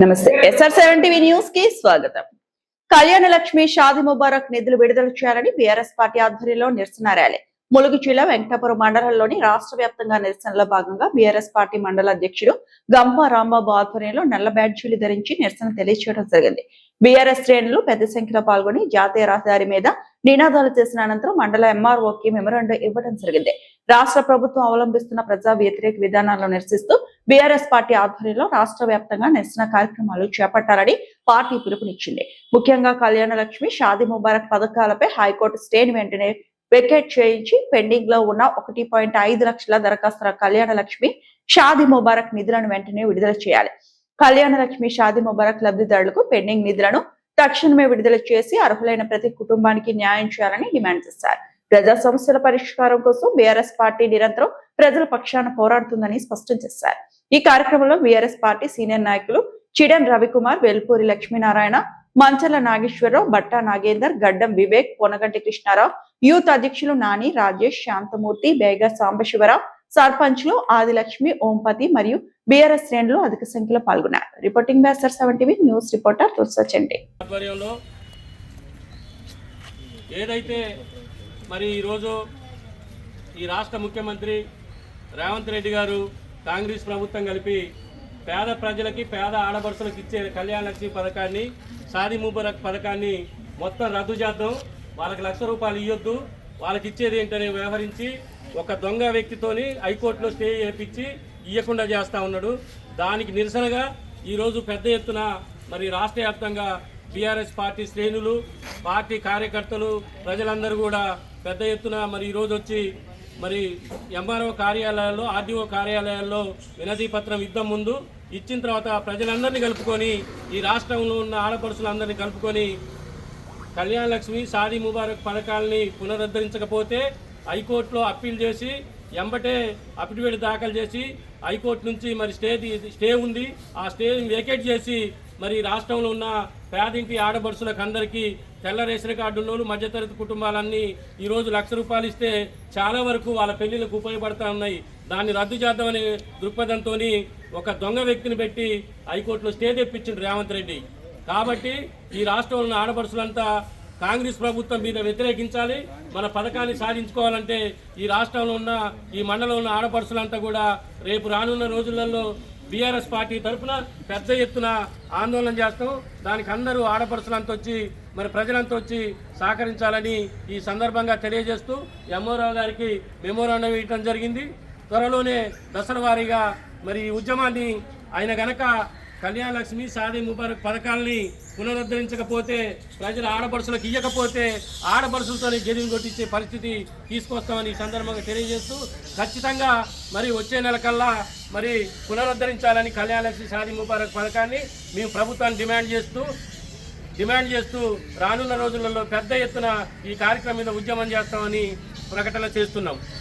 నమస్తే SR7 TV news కి స్వాగతం. కళ్యాణ లక్ష్మి షాది ముబారక్ నిధులు విడుదల చేయాలని బీఆర్ఎస్ పార్టీ ఆధ్వర్యంలో నిరసన ర్యాలీ. ములుగు జిల్లా వెంకటాపురం మండలంలోని రాష్ట్ర వ్యాప్తంగా నిరసనలో భాగంగా బీఆర్ఎస్ పార్టీ మండల అధ్యక్షుడు గంప రాంబాబు ఆధ్వర్యంలో నల్ల బ్యాడ్జీలు ధరించి నిరసన తెలియజేయడం జరిగింది. బీఆర్ఎస్ శ్రేణులు పెద్ద సంఖ్యలో పాల్గొని జాతీయ రహదారి మీద నినాదాలు చేసిన అనంతరం మండల MROకి మెమరాండం ఇవ్వడం జరిగింది. రాష్ట్ర ప్రభుత్వం అవలంబిస్తున్న ప్రజా వ్యతిరేక విధానాలను నిరసిస్తూ బీఆర్ఎస్ పార్టీ ఆధ్వర్యంలో రాష్ట్ర వ్యాప్తంగా నిరసన కార్యక్రమాలు చేపట్టాలని పార్టీ పిలుపునిచ్చింది. ముఖ్యంగా కళ్యాణ లక్ష్మి షాది ముబారక్ పథకాలపై హైకోర్టు స్టేని వెంటనే వెకేట్ చేయించి పెండింగ్ లో ఉన్న 1.5 లక్షల దరఖాస్తుల కళ్యాణ లక్ష్మి షాది ముబారక్ నిధులను వెంటనే విడుదల చేయాలి. కళ్యాణ లక్ష్మి షాది ముబారక్ లబ్ధిదారులకు పెండింగ్ నిధులను తక్షణమే విడుదల చేసి అర్హులైన ప్రతి కుటుంబానికి న్యాయం చేయాలని డిమాండ్ చేశారు. ప్రజా సమస్యల పరిష్కారం కోసం బీఆర్ఎస్ పార్టీ నిరంతరం ప్రజల పక్షాన పోరాడుతుందని స్పష్టం చేశారు. ఈ కార్యక్రమంలో బీఆర్ఎస్ పార్టీ సీనియర్ నాయకులు చిడెం రవికుమార్, వెల్పూరి లక్ష్మీనారాయణ, మంచల నాగేశ్వరరావు, బట్టా నాగేందర్, గడ్డం వివేక్, పొనగంటి కృష్ణారావు, యూత్ అధ్యక్షులు నాని, రాజేష్, శాంతమూర్తి, బేగ సాంబశివరావు, సర్పంచ్లు ఆదిలక్ష్మి, ఓంపతి మరియు బీఆర్ఎస్ శ్రేణులు అధిక సంఖ్యలో పాల్గొన్నారు. Reporting by SR7 TV news reporter తుర్సచండి. ఏదైతే మరి ఈరోజు ఈ రాష్ట్ర ముఖ్యమంత్రి రేవంత్ రెడ్డి గారు కాంగ్రెస్ ప్రభుత్వం కలిపి పేద ప్రజలకి, పేద ఆడపడుచులకు ఇచ్చే కళ్యాణ లక్ష్మి పథకాన్ని, షాదీ ముబారక్ పథకాన్ని మొత్తం రద్దు చేద్దాం, వాళ్ళకి ₹1,00,000 ఇవ్వద్దు, వాళ్ళకి ఇచ్చేది ఏంటనే వ్యవహరించి ఒక దొంగ వ్యక్తితోని హైకోర్టులో స్టే చేయించి ఇవ్వకుండా చేస్తూ ఉన్నాడు. దానికి నిరసనగా ఈరోజు పెద్ద ఎత్తున మరి రాష్ట్ర వ్యాప్తంగా బీఆర్ఎస్ పార్టీ శ్రేణులు, పార్టీ కార్యకర్తలు, ప్రజలందరూ కూడా పెద్ద ఎత్తున మరి ఈరోజు వచ్చి మరి MRO కార్యాలయాల్లో, RDO కార్యాలయాల్లో వినతి పత్రం ఇద్దాం. ముందు ఇచ్చిన తర్వాత ప్రజలందరినీ కలుపుకొని, ఈ రాష్ట్రంలో ఉన్న ఆడపడుచులందరినీ కలుపుకొని కళ్యాణ లక్ష్మి షాదీ ముబారక్ పథకాలని పునరుద్ధరించకపోతే హైకోర్టులో అప్పీల్ చేసి ఎంబటే అఫిడవిట్ దాఖలు చేసి హైకోర్టు నుంచి మరి స్టే ఉంది, ఆ స్టేని వేకేట్ చేసి మరి రాష్ట్రంలో ఉన్న పేదింటి ఆడపడుచులకు అందరికీ తెల్ల రేషన్ కార్డు ఉన్నోళ్ళు, మధ్యతరగతి కుటుంబాలన్నీ ఈరోజు ₹1,00,000 ఇస్తే చాలా వరకు వాళ్ళ పెళ్లిళ్ళకు ఉపయోగపడతా ఉన్నాయి. దాన్ని రద్దు చేద్దామనే దృక్పథంతో ఒక దొంగ వ్యక్తిని పెట్టి హైకోర్టులో స్టే తెప్పించిండు రేవంత్ రెడ్డి. కాబట్టి ఈ రాష్ట్రంలో ఉన్న ఆడపడుచులంతా కాంగ్రెస్ ప్రభుత్వం మీద వ్యతిరేకించాలి. మన పథకాన్ని సాధించుకోవాలంటే ఈ రాష్ట్రంలో ఉన్న, ఈ మండలంలో ఉన్న ఆడపడుచులంతా కూడా రేపు రానున్న రోజులలో బీఆర్ఎస్ పార్టీ తరఫున పెద్ద ఎత్తున ఆందోళన చేస్తాం. దానికి అందరూ ఆడపడుచులంతా వచ్చి మరి ప్రజలంతా వచ్చి సహకరించాలని ఈ సందర్భంగా తెలియజేస్తూ MRO గారికి మెమోరాండం ఇవ్వడం జరిగింది. త్వరలోనే దశల వారీగా మరి ఈ ఉద్యమాన్ని ఆయన గనక కళ్యాణ లక్ష్మి షాదీ ముబారక్ పథకాలని పునరుద్ధరించకపోతే, ప్రజల ఆడపడుచులకు ఇవ్వకపోతే ఆడపడుచులతో గెలిని కొట్టించే పరిస్థితి తీసుకొస్తామని ఈ సందర్భంగా తెలియజేస్తూ ఖచ్చితంగా మరి వచ్చే నెల కల్లా మరి పునరుద్ధరించాలని కళ్యాణ లక్ష్మి షాదీ ముబారక్ పథకాన్ని మేము ప్రభుత్వాన్ని డిమాండ్ చేస్తూ రానున్న రోజులలో పెద్ద ఎత్తున ఈ కార్యక్రమం మీద ఉద్యమం చేస్తామని ప్రకటన చేస్తున్నాం.